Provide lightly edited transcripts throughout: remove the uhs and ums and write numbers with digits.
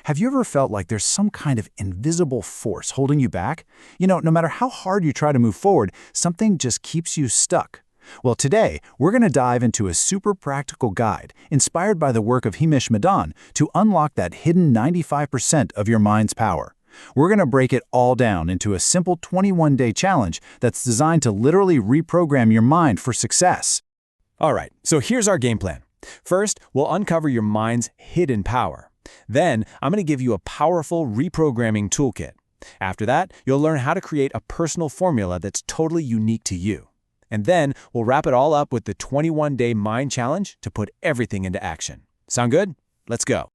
Have you ever felt like there's some kind of invisible force holding you back? No matter how hard you try to move forward, something just keeps you stuck. Well, today, we're going to dive into a super practical guide inspired by the work of Hamish Madan to unlock that hidden 95% of your mind's power. We're going to break it all down into a simple 21-day challenge that's designed to literally reprogram your mind for success. All right, so here's our game plan. First, we'll uncover your mind's hidden power. Then, I'm going to give you a powerful reprogramming toolkit. After that, you'll learn how to create a personal formula that's totally unique to you. And then, we'll wrap it all up with the 21-day mind challenge to put everything into action. Sound good? Let's go.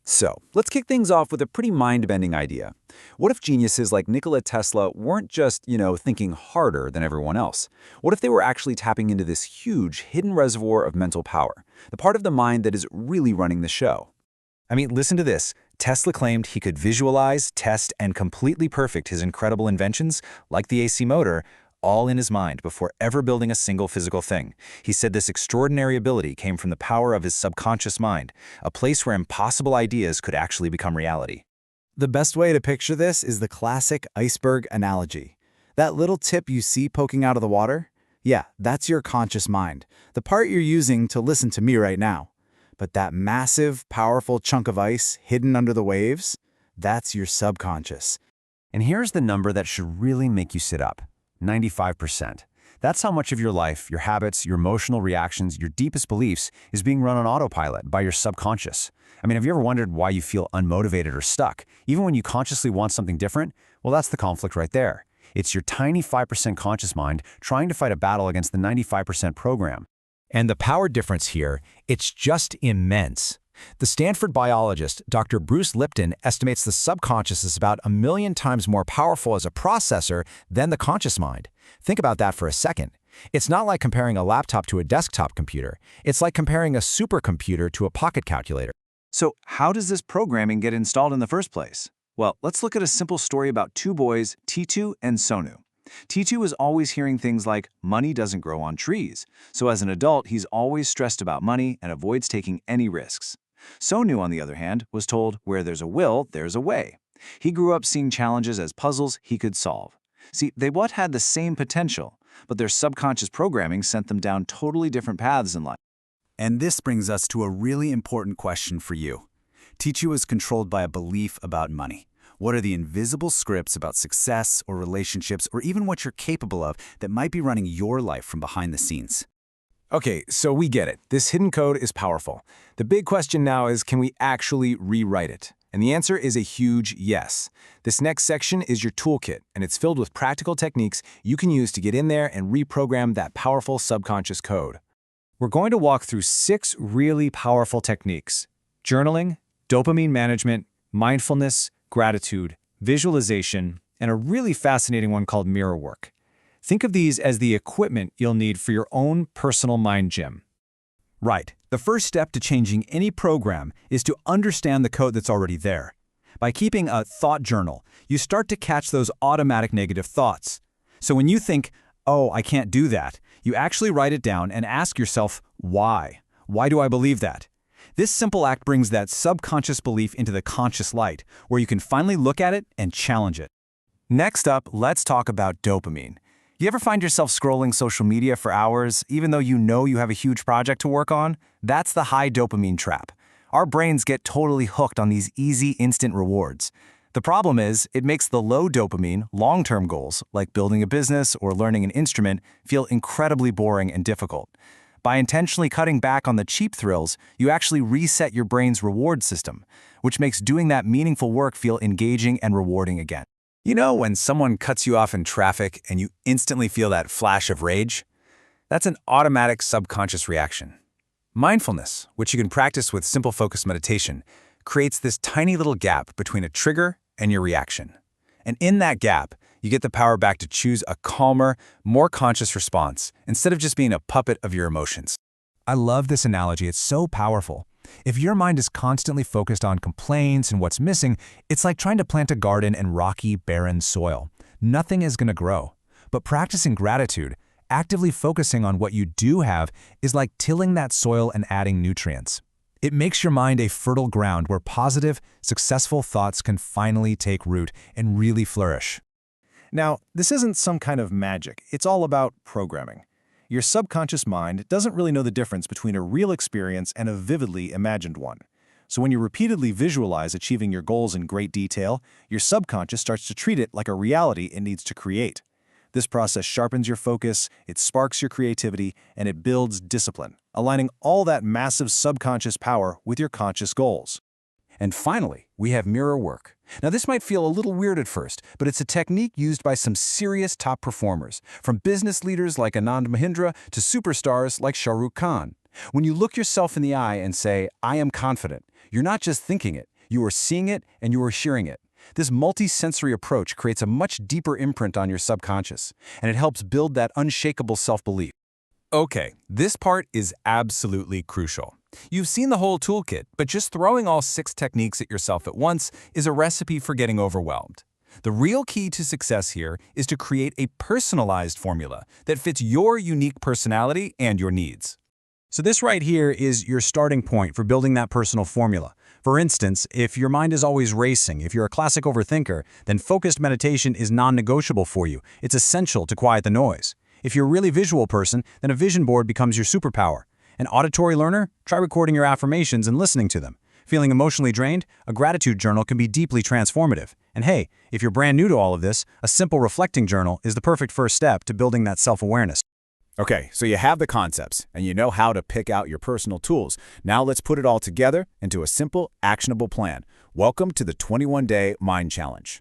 So, let's kick things off with a pretty mind-bending idea. What if geniuses like Nikola Tesla weren't just, thinking harder than everyone else? What if they were actually tapping into this huge hidden reservoir of mental power, the part of the mind that is really running the show? I mean, listen to this. Tesla claimed he could visualize, test, and completely perfect his incredible inventions, like the AC motor, all in his mind before ever building a single physical thing. He said this extraordinary ability came from the power of his subconscious mind, a place where impossible ideas could actually become reality. The best way to picture this is the classic iceberg analogy. That little tip you see poking out of the water? Yeah, that's your conscious mind, the part you're using to listen to me right now. But that massive, powerful chunk of ice hidden under the waves, that's your subconscious. And here's the number that should really make you sit up. 95%. That's how much of your life, your habits, your emotional reactions, your deepest beliefs is being run on autopilot by your subconscious. I mean, have you ever wondered why you feel unmotivated or stuck, even when you consciously want something different? Well, that's the conflict right there. It's your tiny 5% conscious mind trying to fight a battle against the 95% program. And the power difference here, it's just immense. The Stanford biologist, Dr. Bruce Lipton, estimates the subconscious is about 1,000,000 times more powerful as a processor than the conscious mind. Think about that for a second. It's not like comparing a laptop to a desktop computer. It's like comparing a supercomputer to a pocket calculator. So, how does this programming get installed in the first place? Well, let's look at a simple story about two boys, Titu and Sonu. Titu is always hearing things like, money doesn't grow on trees. So as an adult, he's always stressed about money and avoids taking any risks. Sonu, on the other hand, was told, where there's a will, there's a way. He grew up seeing challenges as puzzles he could solve. See, they both had the same potential, but their subconscious programming sent them down totally different paths in life. And this brings us to a really important question for you. Titu is controlled by a belief about money. What are the invisible scripts about success or relationships or even what you're capable of that might be running your life from behind the scenes? Okay, so we get it. This hidden code is powerful. The big question now is, can we actually rewrite it? And the answer is a huge yes. This next section is your toolkit, and it's filled with practical techniques you can use to get in there and reprogram that powerful subconscious code. We're going to walk through 6 really powerful techniques: journaling, dopamine management, mindfulness, gratitude, visualization, and a really fascinating one called mirror work. Think of these as the equipment you'll need for your own personal mind gym. Right. The first step to changing any program is to understand the code that's already there. By keeping a thought journal, you start to catch those automatic negative thoughts. So when you think, oh, I can't do that, you actually write it down and ask yourself, why? Why do I believe that? This simple act brings that subconscious belief into the conscious light, where you can finally look at it and challenge it. Next up, let's talk about dopamine. You ever find yourself scrolling social media for hours, even though you know you have a huge project to work on? That's the high dopamine trap. Our brains get totally hooked on these easy, instant rewards. The problem is, it makes the low dopamine, long-term goals, like building a business or learning an instrument, feel incredibly boring and difficult. By intentionally cutting back on the cheap thrills, you actually reset your brain's reward system, which makes doing that meaningful work feel engaging and rewarding again. You know when someone cuts you off in traffic and you instantly feel that flash of rage? That's an automatic subconscious reaction. Mindfulness, which you can practice with simple focus meditation, creates this tiny little gap between a trigger and your reaction. And in that gap, you get the power back to choose a calmer, more conscious response instead of just being a puppet of your emotions. I love this analogy. It's so powerful. If your mind is constantly focused on complaints and what's missing, it's like trying to plant a garden in rocky, barren soil. Nothing is going to grow. But practicing gratitude, actively focusing on what you do have, is like tilling that soil and adding nutrients. It makes your mind a fertile ground where positive, successful thoughts can finally take root and really flourish. Now, this isn't some kind of magic. It's all about programming. Your subconscious mind doesn't really know the difference between a real experience and a vividly imagined one. So when you repeatedly visualize achieving your goals in great detail, your subconscious starts to treat it like a reality it needs to create. This process sharpens your focus, it sparks your creativity, and it builds discipline, aligning all that massive subconscious power with your conscious goals. And finally, we have mirror work. Now this might feel a little weird at first, but it's a technique used by some serious top performers, from business leaders like Anand Mahindra to superstars like Shah Rukh Khan. When you look yourself in the eye and say, "I am confident," you're not just thinking it, you are seeing it and you are hearing it. This multi-sensory approach creates a much deeper imprint on your subconscious, and it helps build that unshakable self-belief. Okay, this part is absolutely crucial. You've seen the whole toolkit, but just throwing all 6 techniques at yourself at once is a recipe for getting overwhelmed. The real key to success here is to create a personalized formula that fits your unique personality and your needs. So this right here is your starting point for building that personal formula. For instance, if your mind is always racing, if you're a classic overthinker, then focused meditation is non-negotiable for you. It's essential to quiet the noise. If you're a really visual person, then a vision board becomes your superpower. An auditory learner? Try recording your affirmations and listening to them. Feeling emotionally drained? A gratitude journal can be deeply transformative. And hey, if you're brand new to all of this, a simple reflecting journal is the perfect first step to building that self-awareness. Okay, so you have the concepts, and you know how to pick out your personal tools. Now let's put it all together into a simple, actionable plan. Welcome to the 21-Day Mind Challenge.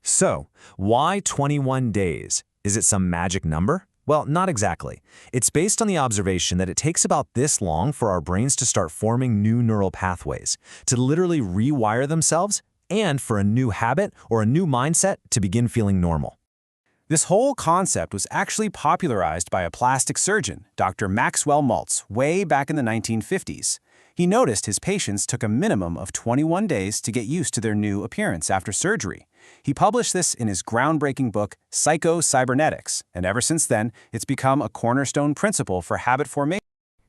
So, why 21 days? Is it some magic number? Well, not exactly. It's based on the observation that it takes about this long for our brains to start forming new neural pathways, to literally rewire themselves, and for a new habit or a new mindset to begin feeling normal. This whole concept was actually popularized by a plastic surgeon, Dr. Maxwell Maltz, way back in the 1950s. He noticed his patients took a minimum of 21 days to get used to their new appearance after surgery. He published this in his groundbreaking book, Psycho-Cybernetics, and ever since then, it's become a cornerstone principle for habit formation.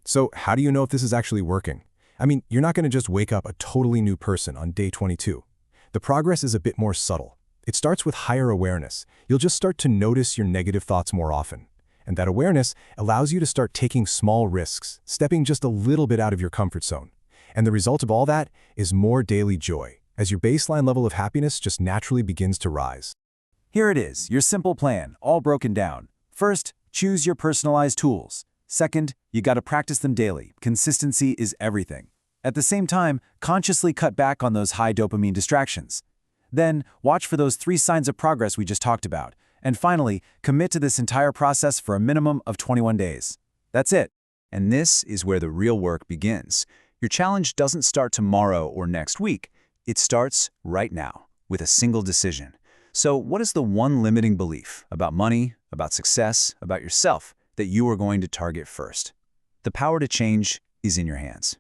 So how do you know if this is actually working? I mean, you're not going to just wake up a totally new person on day 22. The progress is a bit more subtle. It starts with higher awareness. You'll just start to notice your negative thoughts more often. And that awareness allows you to start taking small risks, stepping just a little bit out of your comfort zone. And the result of all that is more daily joy, as your baseline level of happiness just naturally begins to rise. Here it is, your simple plan, all broken down. First, choose your personalized tools. Second, you gotta practice them daily. Consistency is everything. At the same time, consciously cut back on those high dopamine distractions. Then, watch for those 3 signs of progress we just talked about. And finally, commit to this entire process for a minimum of 21 days. That's it. And this is where the real work begins. Your challenge doesn't start tomorrow or next week. It starts right now, with a single decision. So what is the one limiting belief about money, about success, about yourself that you are going to target first? The power to change is in your hands.